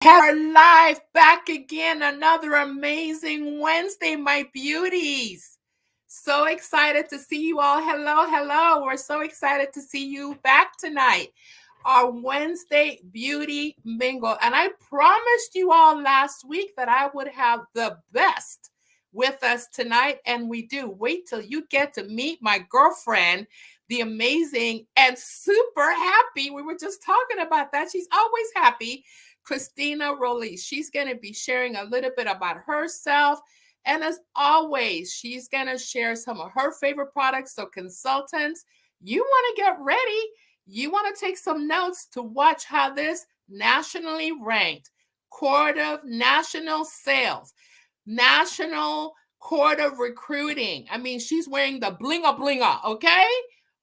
Our live back again, another amazing Wednesday, my beauties. So excited to see you all. Hello, hello. We're so excited to see you back tonight. Our Wednesday Beauty Mingle. And I promised you all last week that I would have the best with us tonight. And we do. Wait till you get to meet my girlfriend, the amazing and super happy. We were just talking about that. She's always happy. Christina Rolis. She's going to be sharing a little bit about herself. And as always, she's going to share some of her favorite products. So, consultants, you want to get ready. You want to take some notes to watch how this nationally ranked Court of National Sales, National Court of Recruiting. I mean, she's wearing the blinga blinga, okay?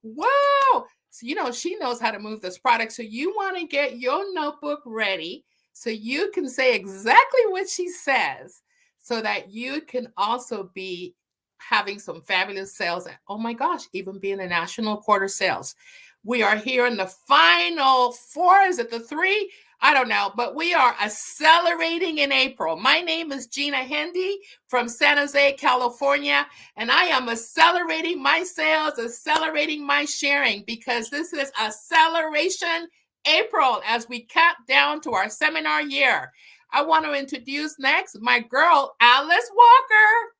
Whoa! So, she knows how to move this product. So you want to get your notebook ready so you can say exactly what she says so that you can also be having some fabulous sales. And oh my gosh, even be in the national quarter sales. We are here in the final four. Is it the three? I don't know, but we are accelerating in April. My name is Gina Hendy from San Jose, California, and I am accelerating my sales, accelerating my sharing, because this is Acceleration April as we count down to our seminar year. I want to introduce next my girl, Alice Walker.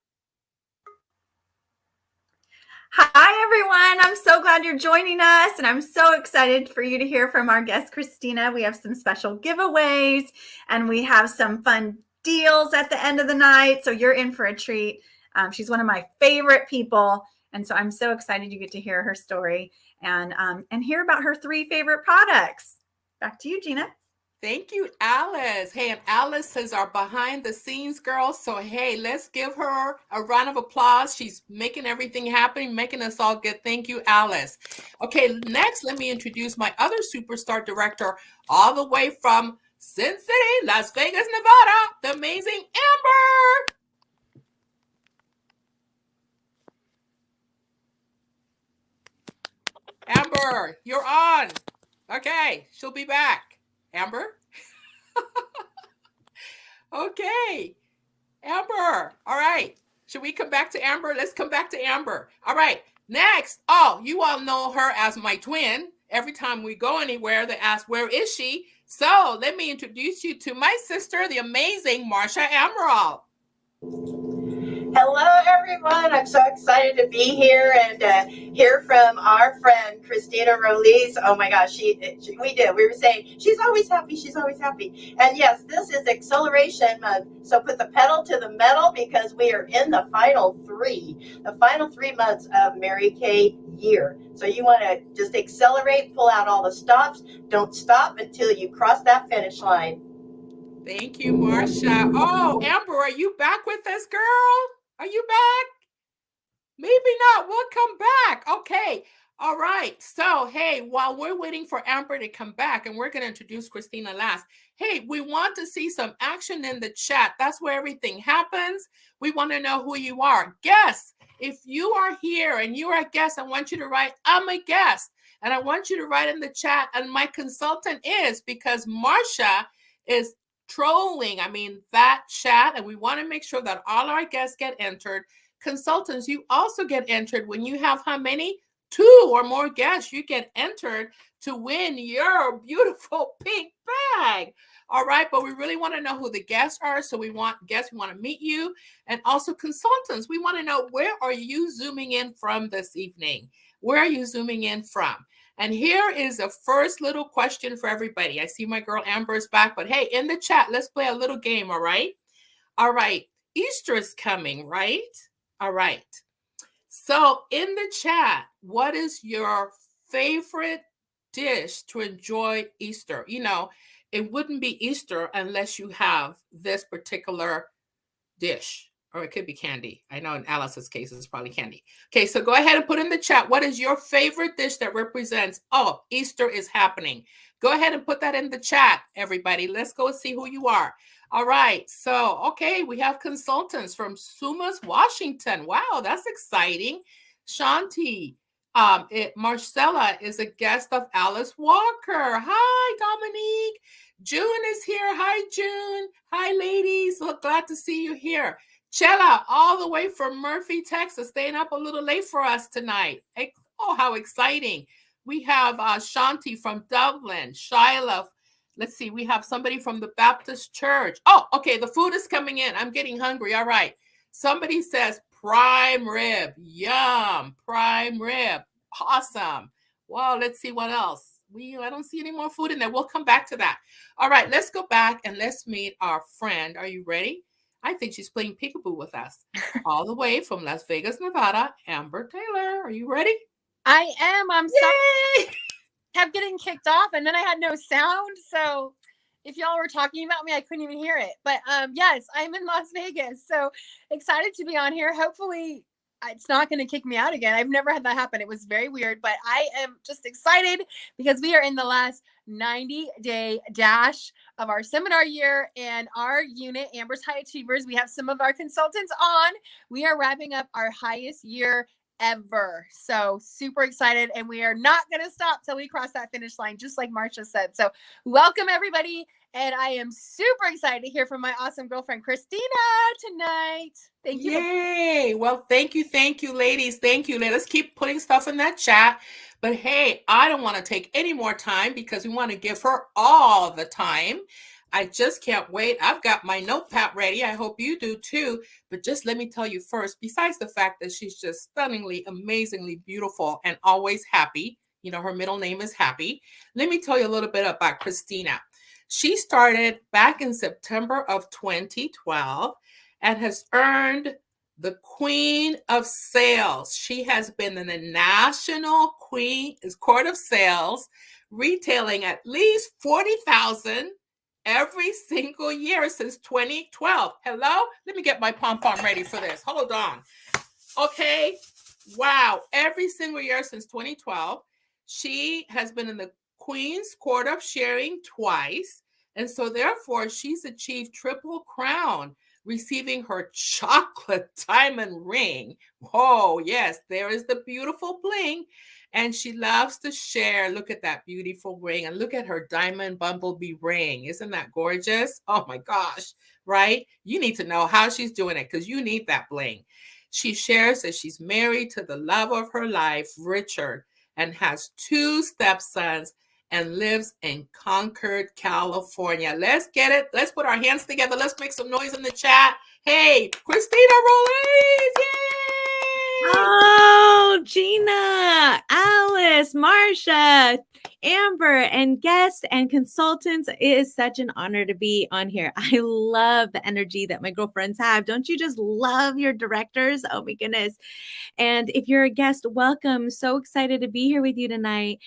Hi, everyone. I'm so glad you're joining us, and I'm so excited for you to hear from our guest, Christina. We have some special giveaways, and we have some fun deals at the end of the night, so you're in for a treat. She's one of my favorite people, and so I'm so excited you get to hear her story and hear about her 3 favorite products. Back to you, Gina. Thank you, Alice. Hey, and Alice is our behind the scenes girl. So, hey, let's give her a round of applause. She's making everything happen, making us all good. Thank you, Alice. Okay, next, let me introduce my other superstar director, all the way from Sin City, Las Vegas, Nevada, the amazing Amber. Amber, you're on. Okay, she'll be back. Amber? Okay. Amber. All right. Should we come back to Amber? Let's come back to Amber. All right. Next. Oh, you all know her as my twin. Every time we go anywhere, they ask, where is she? So let me introduce you to my sister, the amazing Marsha Amaral. Hello, everyone. I'm so excited to be here and hear from our friend, Christina Rolis. Oh, my gosh, we did. We were saying, she's always happy. She's always happy. And yes, this is Acceleration Month. So put the pedal to the metal because we are in the final 3 months of Mary Kay year. So you want to just accelerate, pull out all the stops. Don't stop until you cross that finish line. Thank you, Marsha. Oh, Amber, are you back with us, girl? Are you back? Maybe not. We'll come back. Okay. All right. So, hey, while we're waiting for Amber to come back, and we're going to introduce Christina last, hey, we want to see some action in the chat. That's where everything happens. We want to know who you are. Guests, if you are here and you are a guest, I want you to write, I'm a guest. And I want you to write in the chat, and my consultant is, because Marsha is trolling, that chat, and we want to make sure that all our guests get entered. Consultants, you also get entered when you have how many? 2 or more guests. You get entered to win your beautiful pink bag. All right, but we really want to know who the guests are. So we want guests, we want to meet you. And also consultants, we want to know, where are you zooming in from this evening? Where are you zooming in from? And here is the first little question for everybody. I see my girl Amber is back, but hey, in the chat, let's play a little game, all right? All right, Easter is coming, right? All right. So in the chat, what is your favorite dish to enjoy Easter? It wouldn't be Easter unless you have this particular dish. Or it could be candy. I know in Alice's case, it's probably candy. Okay, so go ahead and put in the chat, what is your favorite dish that represents, oh, Easter is happening? Go ahead and put that in the chat, everybody. Let's go see who you are. All right, so, okay, we have consultants from Sumas, Washington. Wow, that's exciting. Shanti, Marcella is a guest of Alice Walker. Hi, Dominique. June is here. Hi, June. Hi, ladies. Look, glad to see you here. Chella, all the way from Murphy, Texas, staying up a little late for us tonight. Oh, how exciting. We have Shanti from Dublin, Shyla. Let's see, we have somebody from the Baptist Church. Oh, okay, the food is coming in. I'm getting hungry. All right. Somebody says prime rib. Yum, prime rib. Awesome. Well, let's see what else. I don't see any more food in there. We'll come back to that. All right, let's go back and let's meet our friend. Are you ready? I think she's playing peekaboo with us. All the way from Las Vegas, Nevada, Amber Taylor. Are you ready? I am. I'm Yay! sorry. Kept getting kicked off and then I had no sound. So if y'all were talking about me, I couldn't even hear it. But yes, I'm in Las Vegas. So excited to be on here. Hopefully it's not going to kick me out again. I've never had that happen. It was very weird, but I am just excited because we are in the last 90-day dash of our seminar year and our unit, Amber's High Achievers. We have some of our consultants on. We are wrapping up our highest year ever. So super excited. And we are not going to stop till we cross that finish line, just like Marsha said. So welcome everybody. And I am super excited to hear from my awesome girlfriend, Christina, tonight. Thank you. Yay. Well, thank you, ladies. Thank you. Let us keep putting stuff in that chat. But hey, I don't want to take any more time because we want to give her all the time. I just can't wait. I've got my notepad ready. I hope you do too. But just let me tell you first, besides the fact that she's just stunningly, amazingly beautiful and always happy, you know, her middle name is Happy. Let me tell you a little bit about Christina. She started back in September of 2012 and has earned the Queen of Sales. She has been in the National Court of Sales, retailing at least 40,000 every single year since 2012. Hello? Let me get my pom-pom ready for this. Hold on. Okay. Wow. Every single year since 2012, she has been in the Queen's Court of Sharing twice. And so therefore, she's achieved triple crown, receiving her chocolate diamond ring. Oh, yes, there is the beautiful bling. And she loves to share. Look at that beautiful ring. And look at her diamond bumblebee ring. Isn't that gorgeous? Oh my gosh, right? You need to know how she's doing it because you need that bling. She shares that she's married to the love of her life, Richard, and has 2 stepsons and lives in Concord, California. Let's get it. Let's put our hands together. Let's make some noise in the chat. Hey, Christina Ruiz. Yay! Oh, Gina, Alice, Marsha, Amber, and guests and consultants. It is such an honor to be on here. I love the energy that my girlfriends have. Don't you just love your directors? Oh my goodness. And if you're a guest, welcome. So excited to be here with you tonight.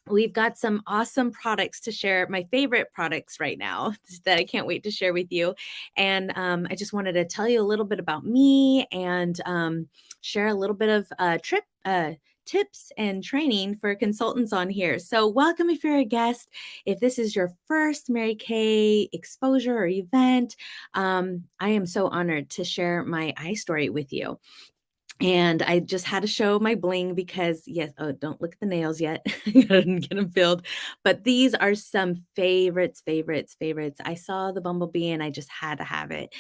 We've got some awesome products to share, my favorite products right now that I can't wait to share with you. And I just wanted to tell you a little bit about me and share a little bit of tips and training for consultants on here. So welcome if you're a guest. If this is your first Mary Kay exposure or event, I am so honored to share my iStory with you. And I just had to show my bling because yes, oh, don't look at the nails yet. I didn't get them filled. But these are some favorites. I saw the bumblebee and I just had to have it.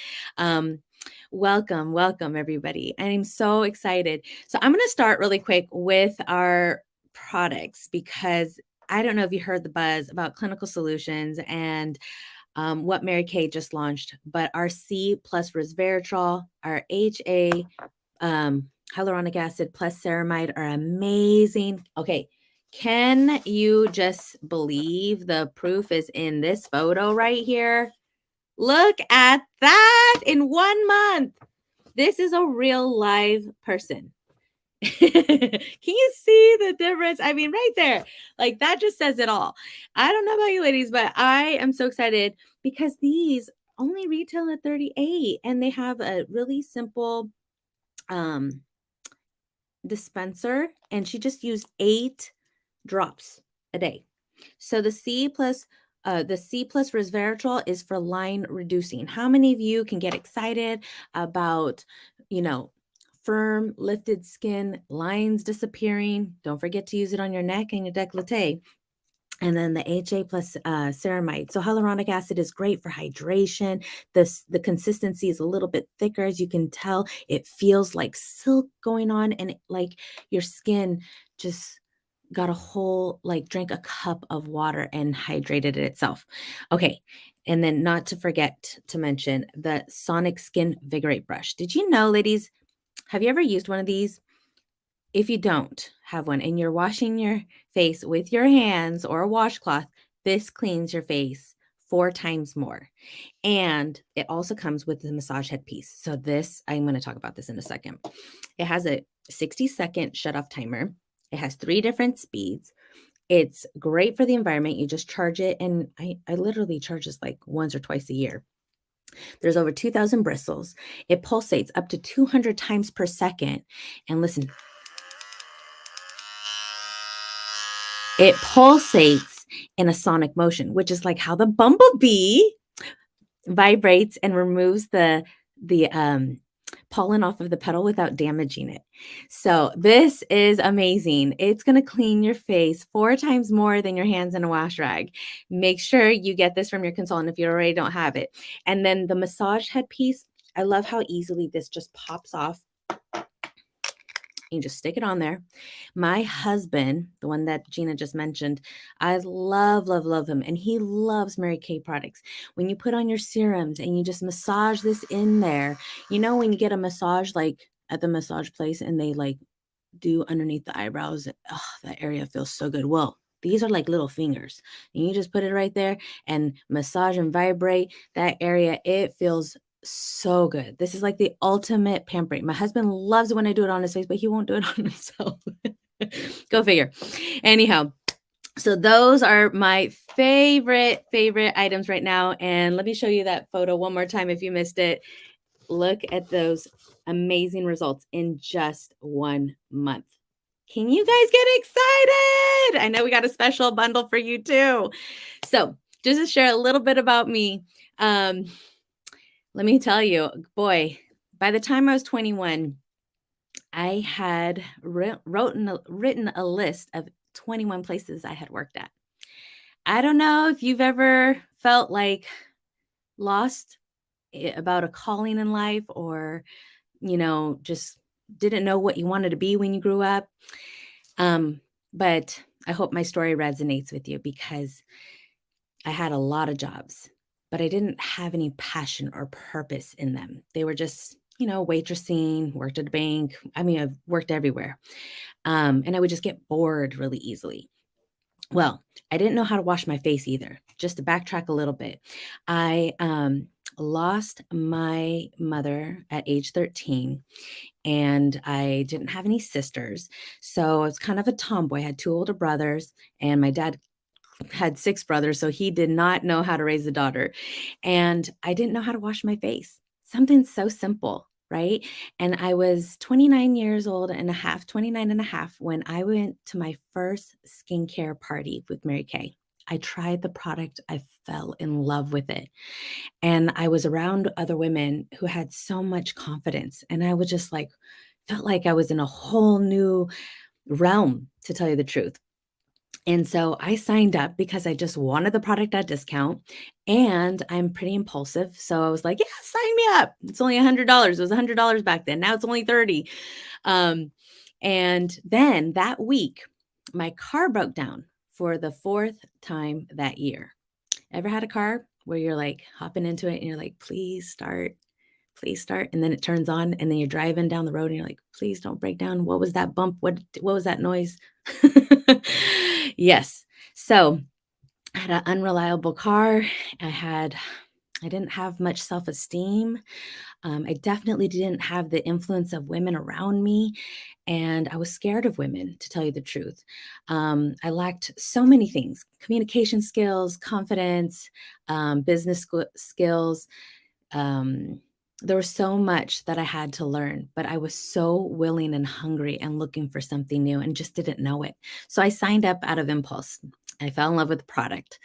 Welcome, everybody. I'm so excited. So I'm going to start really quick with our products because I don't know if you heard the buzz about clinical solutions and what Mary Kay just launched, but our C plus resveratrol, our HA hyaluronic acid plus ceramide are amazing. Okay. Can you just believe the proof is in this photo right here? Look at that in 1 month. This is a real live person. Can you see the difference? I mean, right there, like that just says it all. I don't know about you ladies, but I am so excited because these only retail at $38 and they have a really simple dispenser and she just used 8 drops a day. So the C plus resveratrol is for line reducing. How many of you can get excited about, firm lifted skin, lines disappearing? Don't forget to use it on your neck and your décolleté. And then the HA plus ceramide. So hyaluronic acid is great for hydration. The consistency is a little bit thicker, as you can tell. It feels like silk going on, and like your skin just got a whole, like drank a cup of water and hydrated it itself. Okay. And then not to forget to mention the Sonic Skin Vigorate Brush. Did you know, ladies, have you ever used one of these? If you don't have one and you're washing your face with your hands or a washcloth, this cleans your face 4 times more. And it also comes with the massage head piece. So this, I'm going to talk about this in a second. It has a 60-second shut-off timer. It has 3 different speeds. It's great for the environment. You just charge it, and I literally charge this like once or twice a year. There's over 2,000 bristles. It pulsates up to 200 times per second. And listen, it pulsates in a sonic motion, which is like how the bumblebee vibrates and removes the pollen off of the petal without damaging it. So this is amazing. It's going to clean your face 4 times more than your hands in a wash rag. Make sure you get this from your consultant if you already don't have it. And then the massage headpiece, I love how easily this just pops off. You just stick it on there. My husband, the one that Gina just mentioned, I love, love, love him. And he loves Mary Kay products. When you put on your serums and you just massage this in there, you know, when you get a massage, like at the massage place, and they like do underneath the eyebrows, oh, that area feels so good. Well, these are like little fingers. And you just put it right there and massage and vibrate that area. It feels so good. This is like the ultimate pampering. My husband loves it when I do it on his face, but he won't do it on himself. Go figure. Anyhow, so those are my favorite items right now. And let me show you that photo one more time if you missed it. Look at those amazing results in just 1 month. Can you guys get excited? I know we got a special bundle for you too. So just to share a little bit about me, let me tell you, boy, by the time I was 21, I had written a list of 21 places I had worked at. I don't know if you've ever felt like lost about a calling in life, or, you know, just didn't know what you wanted to be when you grew up. But I hope my story resonates with you, because I had a lot of jobs, but I didn't have any passion or purpose in them. They were just, you know, waitressing, worked at a bank. I mean, I've worked everywhere. And I would just get bored really easily. Well, I didn't know how to wash my face either. Just to backtrack a little bit, I lost my mother at age 13, and I didn't have any sisters. So I was kind of a tomboy. I had 2 older brothers, and my dad had 6 brothers, so he did not know how to raise a daughter. And I didn't know how to wash my face. Something so simple, right? And I was 29 years old and a half, 29 and a half, when I went to my first skincare party with Mary Kay. I tried the product. I fell in love with it. And I was around other women who had so much confidence. And I was just like, felt like I was in a whole new realm, to tell you the truth. And so I signed up because I just wanted the product at discount, and I'm pretty impulsive. So I was like, yeah, sign me up. It's only $100. It was $100 back then. Now it's only 30. And then that week, my car broke down for the 4th time that year. Ever had a car where you're like hopping into it and you're like, please start, please start. And then it turns on, and then you're driving down the road and you're like, please don't break down. What was that bump? What was that noise? Yes. So I had an unreliable car. I didn't have much self-esteem. I definitely didn't have the influence of women around me. And I was scared of women, to tell you the truth. I lacked so many things: communication skills, confidence, business skills. There was so much that I had to learn, but I was so willing and hungry and looking for something new, and just didn't know it. So I signed up out of impulse. I fell in love with the product,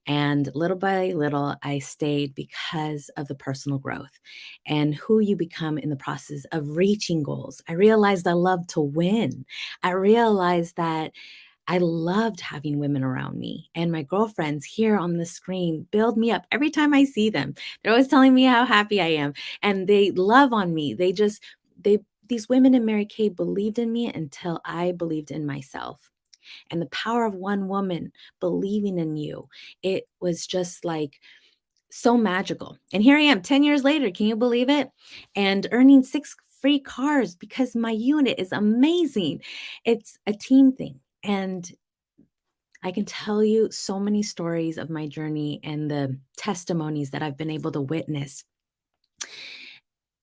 and little by little, I stayed because of the personal growth and who you become in the process of reaching goals. I realized I love to win. I realized that I loved having women around me, and my girlfriends here on the screen build me up every time I see them. They're always telling me how happy I am, and they love on me. These women in Mary Kay believed in me until I believed in myself. And the power of one woman believing in you, it was just like so magical. And here I am 10 years later, can you believe it? And earning 6 free cars because my unit is amazing. It's a team thing. And I can tell you so many stories of my journey and the testimonies that I've been able to witness.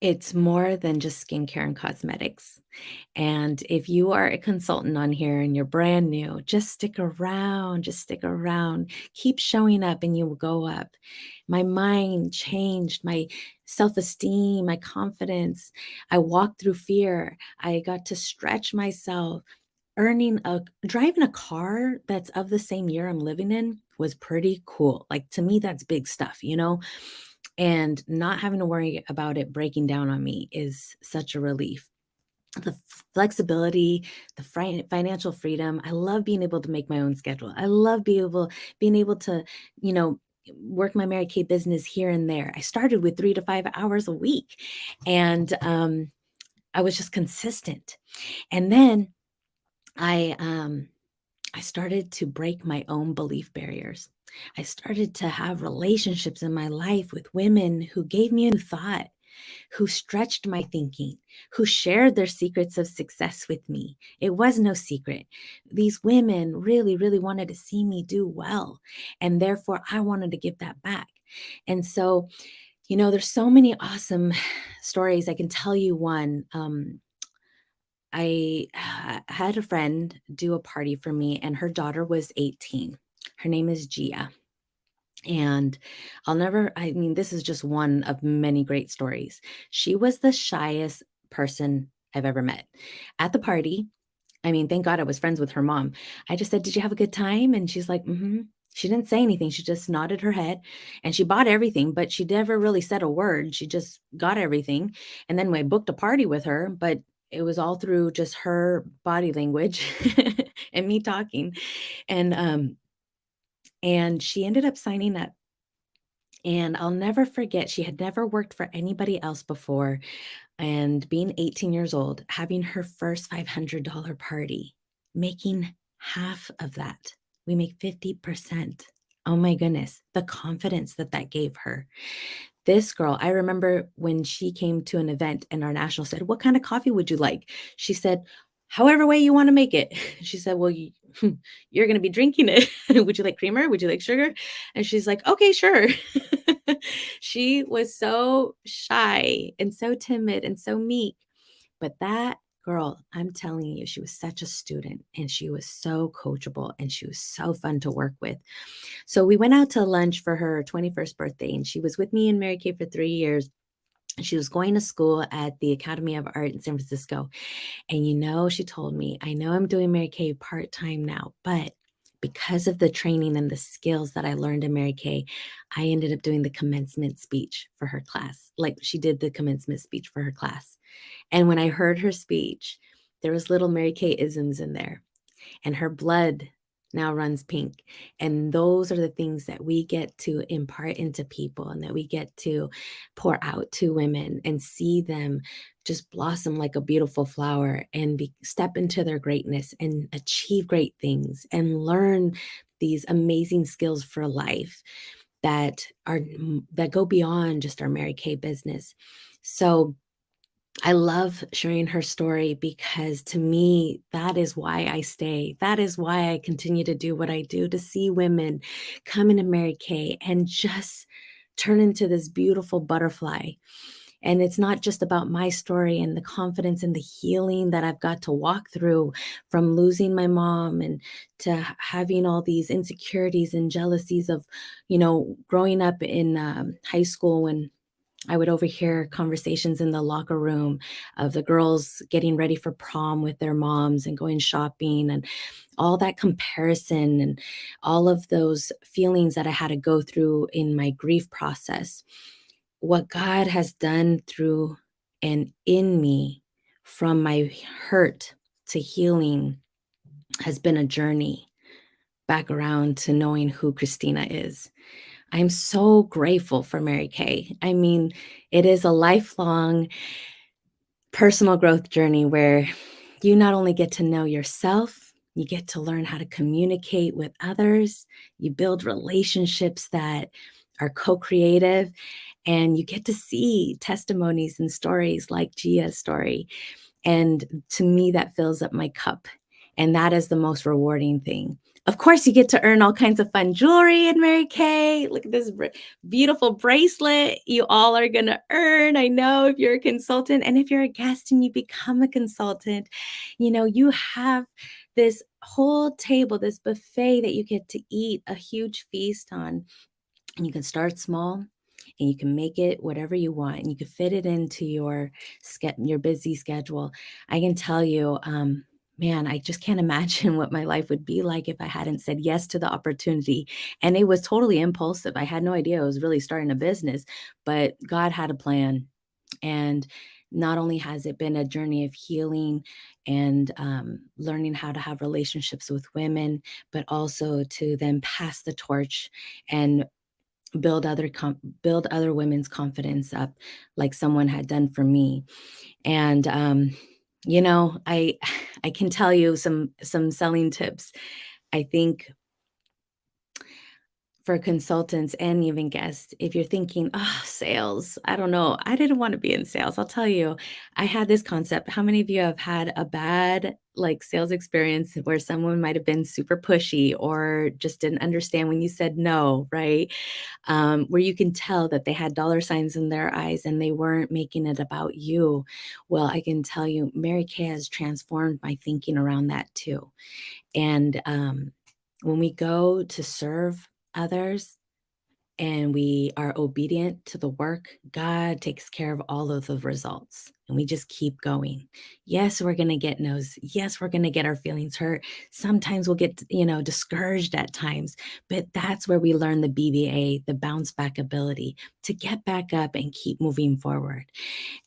It's more than just skincare and cosmetics. And if you are a consultant on here and you're brand new, just stick around, just stick around. Keep showing up and you will go up. My mind changed, my self-esteem, my confidence. I walked through fear. I got to stretch myself. Driving a car that's of the same year I'm living in was pretty cool. Like, to me, that's big stuff, you know? And not having to worry about it breaking down on me is such a relief. The flexibility, the financial freedom. I love being able to make my own schedule. I love being able to, you know, work my Mary Kay business here and there. I started with 3 to 5 hours a week, and I was just consistent. And then I started to break my own belief barriers. I started to have relationships in my life with women who gave me a new thought, who stretched my thinking, who shared their secrets of success with me. It was no secret. These women really, really wanted to see me do well. And therefore, I wanted to give that back. And so, you know, there's so many awesome stories. I can tell you one. I had a friend do a party for me, and her daughter was 18. Her name is Gia. And I mean, this is just one of many great stories. She was the shyest person I've ever met. At the party, I mean, thank God I was friends with her mom. I just said, "Did you have a good time?" And she's like, "Mm-hmm." She didn't say anything. She just nodded her head, and she bought everything, but she never really said a word. She just got everything. And then we booked a party with her, but it was all through just her body language and me talking. And she ended up signing up. And I'll never forget, she had never worked for anybody else before. And being 18 years old, having her first $500 party, making half of that. We make 50%. Oh my goodness, the confidence that that gave her. This girl, I remember when she came to an event and our national said, "What kind of coffee would you like?" She said, "However way you want to make it." She said, "Well, you're going to be drinking it. Would you like creamer? Would you like sugar?" And she's like, "Okay, sure." She was so shy and so timid and so meek. But that girl, I'm telling you, she was such a student, and she was so coachable, and she was so fun to work with. So we went out to lunch for her 21st birthday, and she was with me in Mary Kay for 3 years. She was going to school at the Academy of Art in San Francisco. And you know, she told me, "I know I'm doing Mary Kay part-time now, but because of the training and the skills that I learned in Mary Kay, I ended up doing the commencement speech for her class." Like, she did the commencement speech for her class. And when I heard her speech, there was little Mary Kay isms in there, and her blood now runs pink. And those are the things that we get to impart into people, and that we get to pour out to women and see them just blossom like a beautiful flower and step into their greatness and achieve great things and learn these amazing skills for life that go beyond just our Mary Kay business. So I love sharing her story, because to me, that is why I stay. That is why I continue to do what I do, to see women come into Mary Kay and just turn into this beautiful butterfly. And it's not just about my story and the confidence and the healing that I've got to walk through, from losing my mom and to having all these insecurities and jealousies of, you know, growing up in high school, when I would overhear conversations in the locker room of the girls getting ready for prom with their moms and going shopping, and all that comparison and all of those feelings that I had to go through in my grief process. What God has done through and in me, from my hurt to healing, has been a journey back around to knowing who Christina is. I'm so grateful for Mary Kay. I mean, it is a lifelong personal growth journey where you not only get to know yourself, you get to learn how to communicate with others, you build relationships that are co-creative, and you get to see testimonies and stories like Gia's story. And to me, that fills up my cup. And that is the most rewarding thing. Of course, you get to earn all kinds of fun jewelry in Mary Kay. Look at this beautiful bracelet you all are going to earn. I know if you're a consultant, and if you're a guest and you become a consultant, you know, you have this whole table, this buffet that you get to eat a huge feast on. And you can start small and you can make it whatever you want, and you can fit it into your busy schedule. I can tell you, man, I just can't imagine what my life would be like if I hadn't said yes to the opportunity. And it was totally impulsive. I had no idea I was really starting a business, but God had a plan. And not only has it been a journey of healing and learning how to have relationships with women, but also to then pass the torch and build other women's confidence up, like someone had done for me. And you know, I can tell you some selling tips. I think for consultants and even guests, if you're thinking, oh, sales, I don't know, I didn't want to be in sales. I'll tell you, I had this concept. How many of you have had a bad like sales experience where someone might have been super pushy or just didn't understand when you said no, right? Where you can tell that they had dollar signs in their eyes and they weren't making it about you. Well, I can tell you, Mary Kay has transformed my thinking around that too. And when we go to serve others and we are obedient to the work, God takes care of all of the results. And we just keep going. Yes, we're going to get no's. Yes, we're going to get our feelings hurt. Sometimes we'll get, discouraged at times, but that's where we learn the BBA, the bounce back ability to get back up and keep moving forward.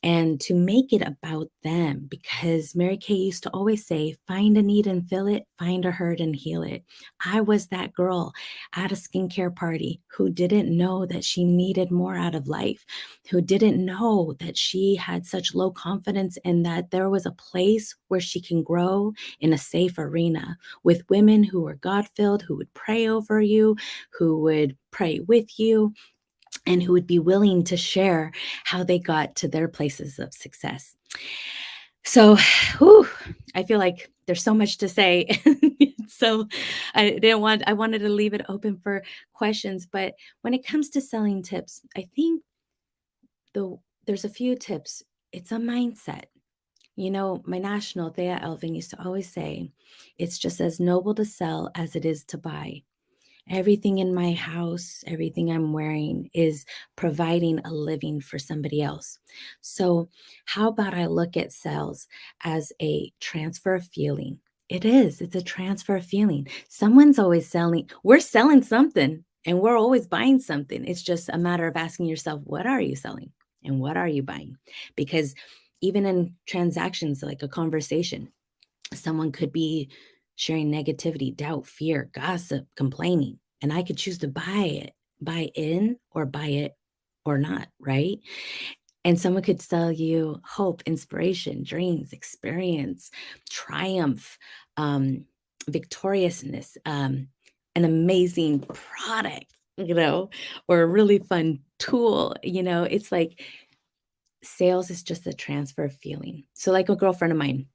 And to make it about them, because Mary Kay used to always say, find a need and fill it, find a hurt and heal it. I was that girl at a skincare party who didn't know that she needed more out of life, who didn't know that she had such low confidence and that there was a place where she can grow in a safe arena with women who were God-filled, who would pray over you, who would pray with you, and who would be willing to share how they got to their places of success. So, I feel like there's so much to say. So I wanted to leave it open for questions. But when it comes to selling tips, I think there's a few tips. It's a mindset. You know, my national, Thea Elvin, used to always say, it's just as noble to sell as it is to buy. Everything in my house, everything I'm wearing is providing a living for somebody else. So how about I look at sales as a transfer of feeling? It is. It's a transfer of feeling. Someone's always selling. We're selling something and we're always buying something. It's just a matter of asking yourself, what are you selling and what are you buying? Because even in transactions, like a conversation, someone could be sharing negativity, doubt, fear, gossip, complaining, and I could choose to buy in or buy it or not, right? And someone could sell you hope, inspiration, dreams, experience, triumph, victoriousness, an amazing product, or a really fun tool. It's like sales is just a transfer of feeling. So like a girlfriend of mine,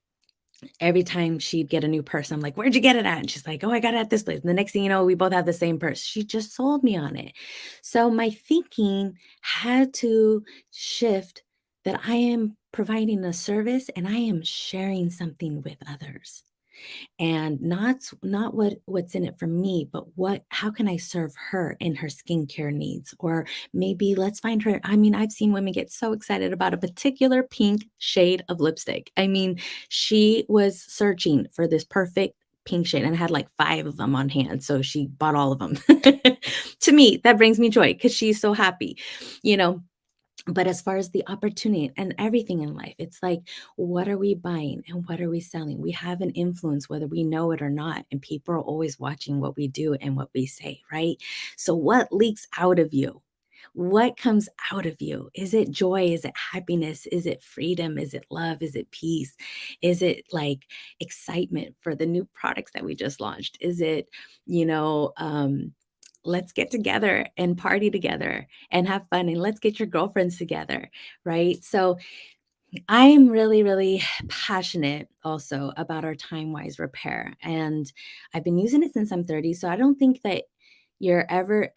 every time she'd get a new purse, I'm like, where'd you get it at? And she's like, oh, I got it at this place. And the next thing you know, we both have the same purse. She just sold me on it. So my thinking had to shift that I am providing a service and I am sharing something with others. And not what's in it for me, but how can I serve her in her skincare needs? Or maybe let's find her. I mean, I've seen women get so excited about a particular pink shade of lipstick. I mean, she was searching for this perfect pink shade and had like 5 of them on hand. So she bought all of them. To me, that brings me joy because she's so happy, you know. But as far as the opportunity and everything in life, it's like, what are we buying and what are we selling? We have an influence, whether we know it or not. And people are always watching what we do and what we say, right? So, what leaks out of you? What comes out of you? Is it joy? Is it happiness? Is it freedom? Is it love? Is it peace? Is it like excitement for the new products that we just launched? Is it, you know, let's get together and party together and have fun, and let's get your girlfriends together, right? So I'm really, really passionate also about our time wise repair. And I've been using it since I'm 30. So I don't think that you're ever,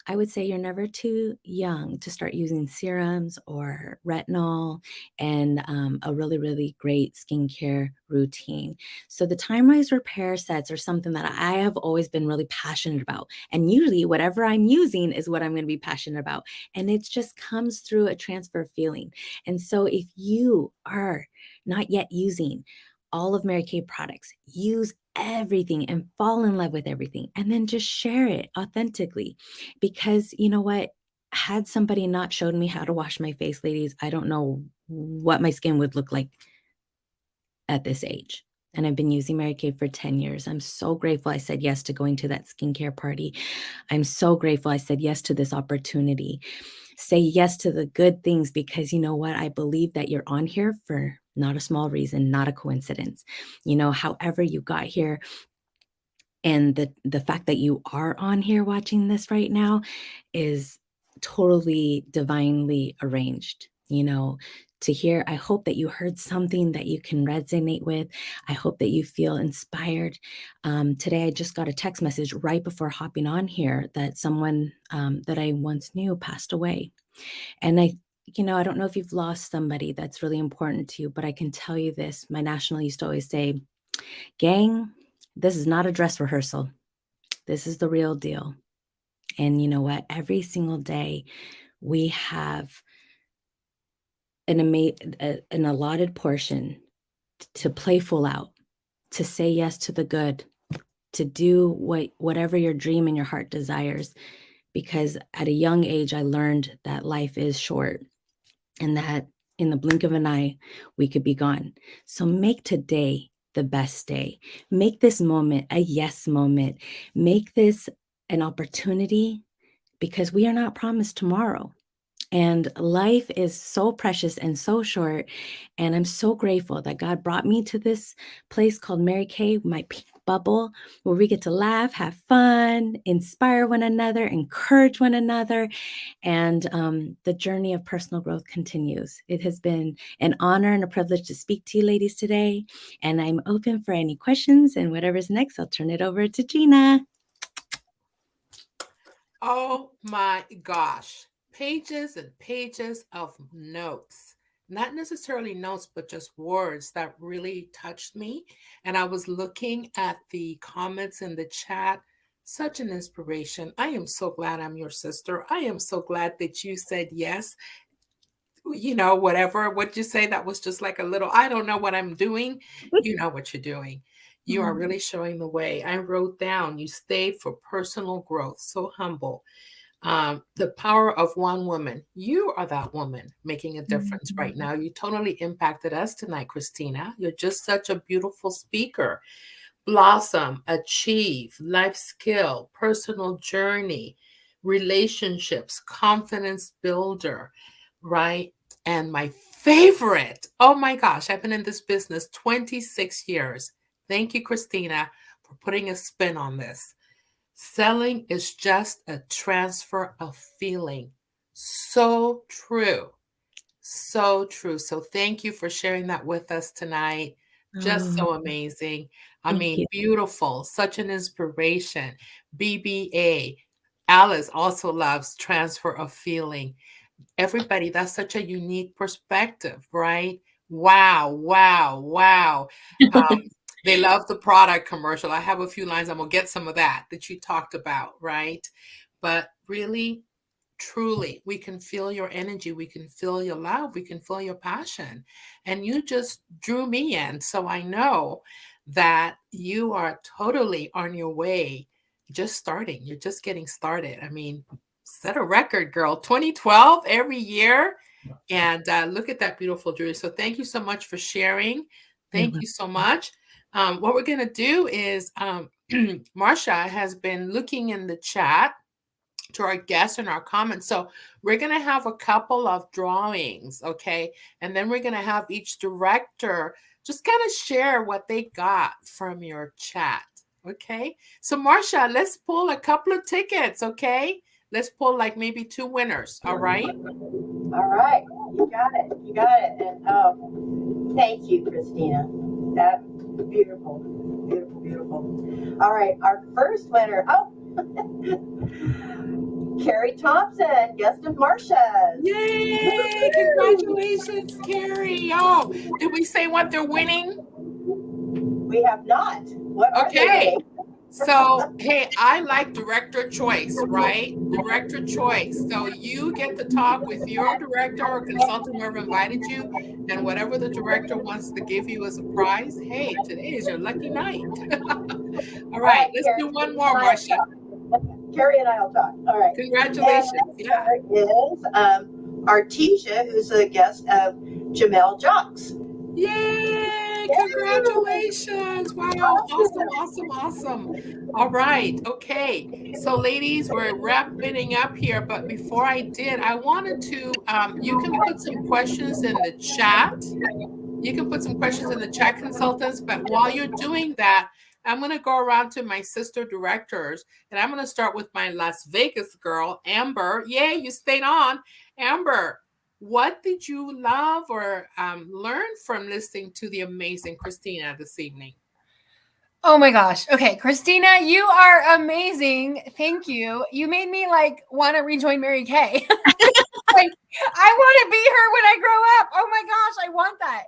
I would say you're never too young to start using serums or retinol and a really, really great skincare routine. So the time wise repair sets are something that I have always been really passionate about. And usually, whatever I'm using is what I'm going to be passionate about. And it just comes through a transfer feeling. And so if you are not yet using all of Mary Kay products, use everything and fall in love with everything, and then just share it authentically. Because you know what? Had somebody not showed me how to wash my face, ladies, I don't know what my skin would look like at this age. And I've been using Mary Kay for 10 years. I'm so grateful I said yes to going to that skincare party. I'm so grateful I said yes to this opportunity. Say yes to the good things, because you know what? I believe that you're on here for not a small reason, not a coincidence. You know, however you got here, and the fact that you are on here watching this right now is totally divinely arranged, you know, to hear. I hope that you heard something that you can resonate with. I hope that you feel inspired. Today, I just got a text message right before hopping on here that someone that I once knew passed away. And I don't know if you've lost somebody that's really important to you, but I can tell you this. My national used to always say, gang, this is not a dress rehearsal. This is the real deal. And you know what? Every single day we have an allotted portion to play full out, to say yes to the good, to do whatever your dream and your heart desires. Because at a young age, I learned that life is short and that in the blink of an eye, we could be gone. So make today the best day. Make this moment a yes moment. Make this an opportunity, because we are not promised tomorrow. And life is so precious and so short. And I'm so grateful that God brought me to this place called Mary Kay, my pink bubble, where we get to laugh, have fun, inspire one another, encourage one another. And the journey of personal growth continues. It has been an honor and a privilege to speak to you ladies today. And I'm open for any questions, and whatever's next, I'll turn it over to Gina. Oh my gosh. Pages and pages of notes. Not necessarily notes, but just words that really touched me. And I was looking at the comments in the chat. Such an inspiration. I am so glad I'm your sister. I am so glad that you said yes. Whatever, what you say, that was just like a little, I don't know what I'm doing. You know what you're doing. You are really showing the way. I wrote down, you stayed for personal growth. So humble. The power of one woman. You are that woman making a difference right now. You totally impacted us tonight, Christina. You're just such a beautiful speaker. Blossom, achieve, life skill, personal journey, relationships, confidence builder, right? And my favorite, oh my gosh, I've been in this business 26 years. Thank you, Christina, for putting a spin on this. Selling is just a transfer of feeling. So true. So true. So thank you for sharing that with us tonight. Just Oh, so amazing. I thank mean, you. beautiful. Such an inspiration. BBA. Alice also loves transfer of feeling. Everybody, that's such a unique perspective, right? Wow, wow, wow. They love the product commercial. I have a few lines. I'm going to get some of that you talked about, right? But really, truly, we can feel your energy. We can feel your love. We can feel your passion. And you just drew me in. So I know that you are totally on your way, just starting. You're just getting started. I mean, Set a record, girl. 2012 every year. And look at that beautiful jewelry. So thank you so much for sharing. Thank you so much. What we're going to do is Marsha has been looking in the chat to our guests and our comments. So we're going to have a couple of drawings, okay? And then we're going to have each director just kind of share what they got from your chat, okay? So Marsha, let's pull a couple of tickets, okay? Let's pull like maybe 2 winners, all right? All right, you got it, you got it. And thank you, Christina. That's beautiful, beautiful, beautiful. All right, our first winner. Oh, Carrie Thompson, guest of Marsha's. Yay! Congratulations, Carrie. Oh, did we say what they're winning? We have not. What are they Okay. winning? So, hey, I like director choice, right? Director choice. So you get to talk with your director or consultant whoever invited you, and whatever the director wants to give you as a prize, hey, today is your lucky night. All right, let's do one more, Marsha. Carrie and I will talk. All right. Congratulations. Yeah. Is Artesia, who's a guest of Jamel Jocks. Yay! Congratulations! Wow, awesome, awesome, awesome. All right, okay. So, ladies, we're wrapping up here, but before I did, I wanted to, you can put some questions in the chat. You can put some questions in the chat, consultants, but while you're doing that, I'm going to go around to my sister directors, and I'm going to start with my Las Vegas girl, Amber. Yay, you stayed on. Amber, what did you love or learn from listening to the amazing Christina this evening? Oh my gosh. Okay, Christina, you are amazing. Thank you. You made me like want to rejoin Mary Kay. Like, I want to be her when I grow up. Oh my gosh, I want that.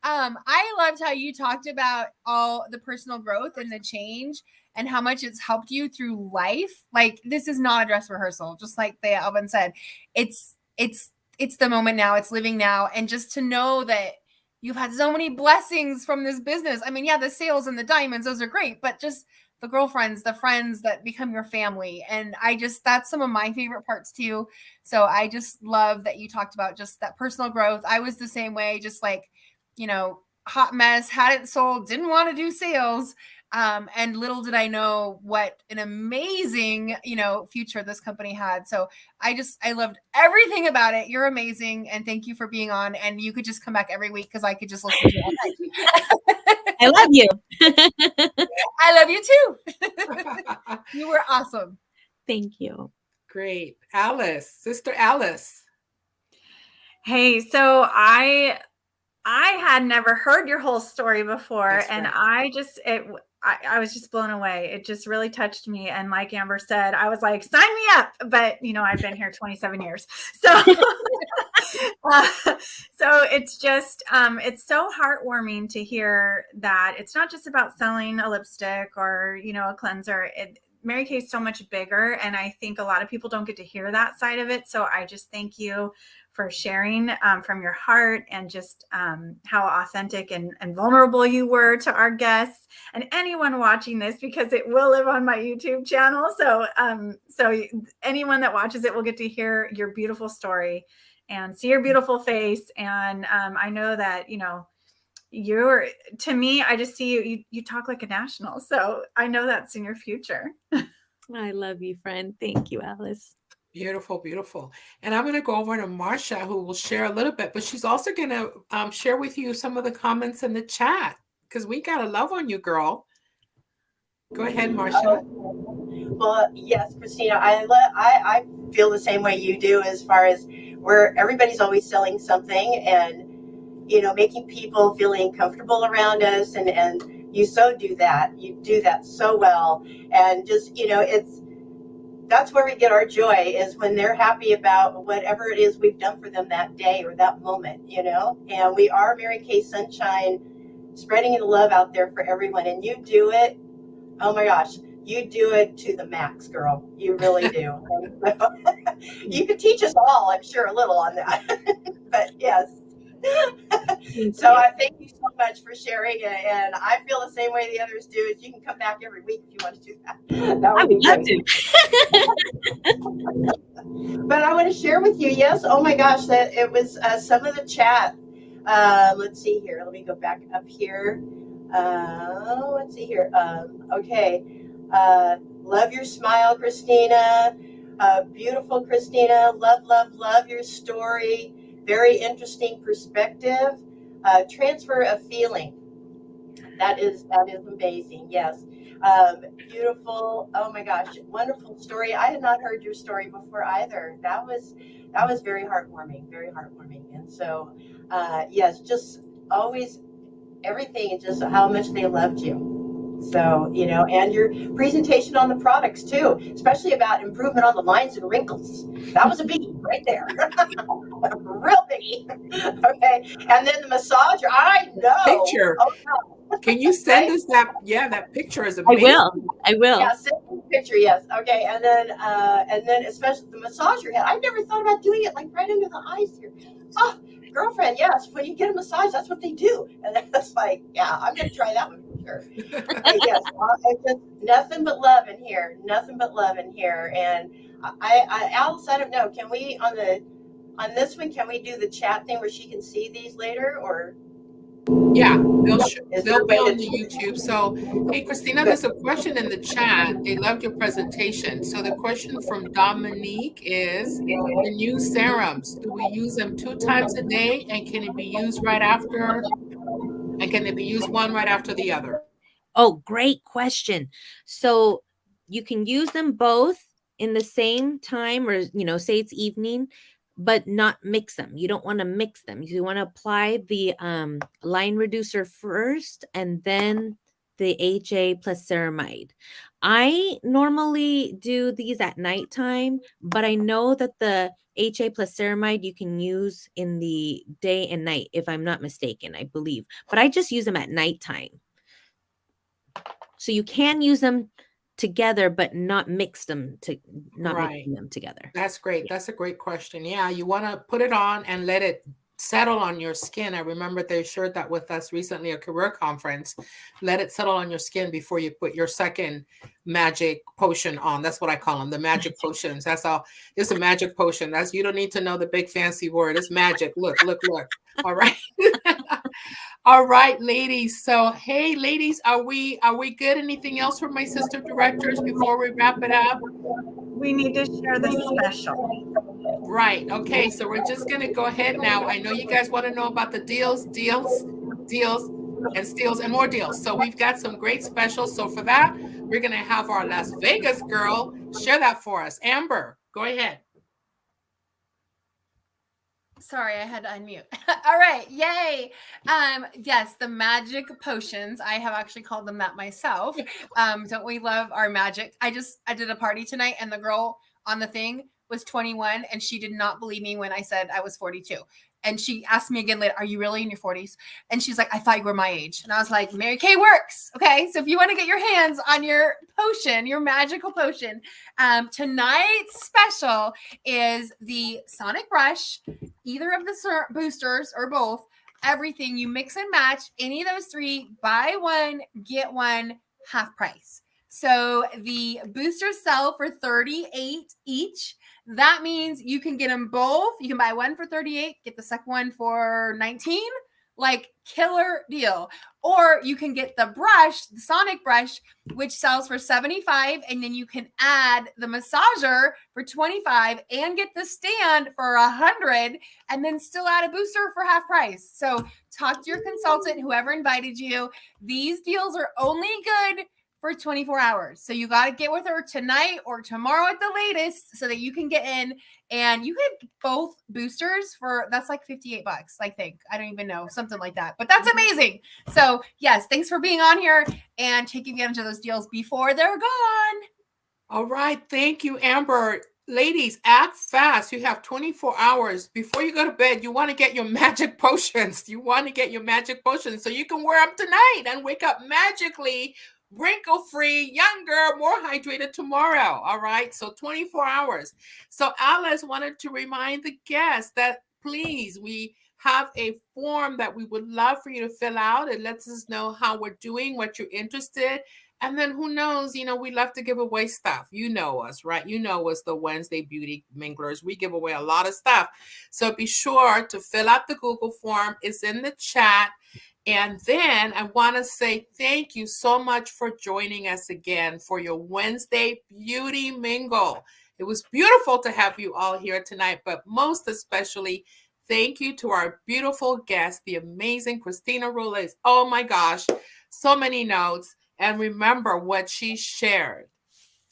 I loved how you talked about all the personal growth and the change and how much it's helped you through life. Like, this is not a dress rehearsal, just like Thea Alvin said. It's the moment now, it's living now. And just to know that you've had so many blessings from this business. I mean, yeah, the sales and the diamonds, those are great, but just the girlfriends, the friends that become your family. And that's some of my favorite parts too. So I just love that you talked about just that personal growth. I was the same way, just like, hot mess, had it sold, didn't want to do sales. And little did I know what an amazing, future this company had. So I loved everything about it. You're amazing. And thank you for being on. And you could just come back every week because I could just listen to you all night. I love you. I love you too. You were awesome. Thank you. Great. Alice, Sister Alice. Hey, so I had never heard your whole story before. That's and right. I was just blown away. It just really touched me. And like Amber said, I was like, sign me up. But, I've been here 27 years. So, so it's just, it's so heartwarming to hear that it's not just about selling a lipstick or, a cleanser. Mary Kay is so much bigger. And I think a lot of people don't get to hear that side of it. So I just thank you for sharing from your heart and just how authentic and vulnerable you were to our guests and anyone watching this, because it will live on my YouTube channel. So so anyone that watches it will get to hear your beautiful story and see your beautiful face. And I know that, you're, to me, I just see you talk like a national. So I know that's in your future. I love you, friend. Thank you, Alice. Beautiful, beautiful. And I'm going to go over to Marsha, who will share a little bit, but she's also going to share with you some of the comments in the chat, because we got to love on you, girl. Go ahead, Marsha. Well, yes, Christina, I feel the same way you do, as far as where everybody's always selling something and, making people feeling comfortable around us. And you so do that. You do that so well. And just, that's where we get our joy, is when they're happy about whatever it is we've done for them that day or that moment, and we are Mary Kay Sunshine, spreading the love out there for everyone. And you do it. Oh my gosh, you do it to the max, girl. You really do. You could teach us all, I'm sure, a little on that. But yes. So I thank you so much for sharing it. And I feel the same way the others do. Is you can come back every week if you want to do that. That I would be would love great. to. But I want to share with you, yes, oh my gosh, that it was some of the chat. Let's see here. Let me go back up here. Let's see here. Okay. Love your smile, Christina. Beautiful, Christina. Love your story. Very interesting perspective. Transfer of feeling. That is amazing. Yes. Beautiful. Oh my gosh, wonderful story. I had not heard your story before either. That was very heartwarming. Very heartwarming. And so, yes, just always everything is just how much they loved you. So, you know, and your presentation on the products too, especially about improvement on the lines and wrinkles. That was a biggie right there. Real biggie. Okay. And then the massager, I know. Picture. Oh, no. Can you send Right? us that? Yeah, that picture is I amazing. will. I will. Yeah, send me a picture, yes. Okay. And then especially the massager head. I never thought about doing it like right under the eyes here. Oh, girlfriend, yes. When you get a massage, that's what they do. And that's like, yeah, I'm gonna try that one for sure. But yes, it's just nothing but love in here. Nothing but love in here. And Alice, I don't know. Can we on this one? Can we do the chat thing where she can see these later, or Yeah, is there they'll a be way on to? the YouTube. So, hey, Christina, there's a question in the chat. They loved your presentation. So the question from Dominique is, the new serums, do we use them 2 times a day? And can it be used right after? And can it be used one right after the other? Oh, great question. So you can use them both in the same time, or, say it's evening, but not mix them. You don't want to mix them. You want to apply the line reducer first and then the HA plus ceramide. I normally do these at nighttime, but I know that the HA plus ceramide you can use in the day and night, if I'm not mistaken, I believe. But I just use them at nighttime. So you can use them together, but not mix them mixing them together. That's great. That's a great question. Yeah, you want to put it on and let it settle on your skin. I remember they shared that with us recently at a career conference. Let it settle on your skin before you put your second magic potion on. That's what I call them, the magic potions. That's all. It's a magic potion. You don't need to know the big fancy word. It's magic. Look. All right. All right, ladies. So, hey, ladies, are we good? Anything else from my sister directors before we wrap it up? We need to share the special. Right. Okay. So we're just going to go ahead now. I know you guys want to know about the deals, and steals, and more deals. So we've got some great specials. So for that, we're going to have our Las Vegas girl share that for us. Amber, go ahead. Sorry, I had to unmute. All right, yay. Yes, the magic potions. I have actually called them that myself. Don't we love our magic? I did a party tonight, and the girl on the thing was 21, and she did not believe me when I said I was 42. And she asked me again later, are you really in your 40s? And she's like, I thought you were my age. And I was like, Mary Kay works. Okay. So if you want to get your hands on your potion, your magical potion, tonight's special is the Sonic Brush, either of the boosters or both, everything. You mix and match any of those 3, buy one, get one, half price. So the boosters sell for $38 each. That means you can get them both. You can buy one for $38, get the second one for $19. Like, killer deal. Or you can get the brush, the Sonic Brush, which sells for $75, and then you can add the massager for $25 and get the stand for $100, and then still add a booster for half price. So talk to your consultant, whoever invited you. These deals are only good for 24 hours. So you got to get with her tonight or tomorrow at the latest so that you can get in, and you get both boosters for, that's like $58, I think. I don't even know, something like that, but that's amazing. So yes, thanks for being on here and taking advantage of those deals before they're gone. All right. Thank you, Amber. Ladies, act fast. You have 24 hours before you go to bed. You want to get your magic potions. You want to get your magic potions so you can wear them tonight and wake up magically wrinkle-free, younger, more hydrated tomorrow. All right. So 24 hours. So Alice wanted to remind the guests that please, we have a form that we would love for you to fill out. It lets us know how we're doing, what you're interested. And then who knows, we love to give away stuff. You know us, right? You know us, the Wednesday Beauty Minglers. We give away a lot of stuff. So be sure to fill out the Google form. It's in the chat. And then I want to say thank you so much for joining us again for your Wednesday Beauty Mingle. It was beautiful to have you all here tonight, but most especially, thank you to our beautiful guest, the amazing Christina Rules. Oh my gosh, so many notes. And remember what she shared.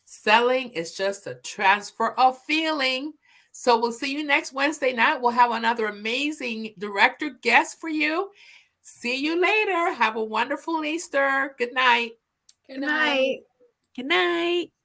Selling is just a transfer of feeling. So we'll see you next Wednesday night. We'll have another amazing director guest for you. See you later. Have a wonderful Easter. Good night. Good night. Good night.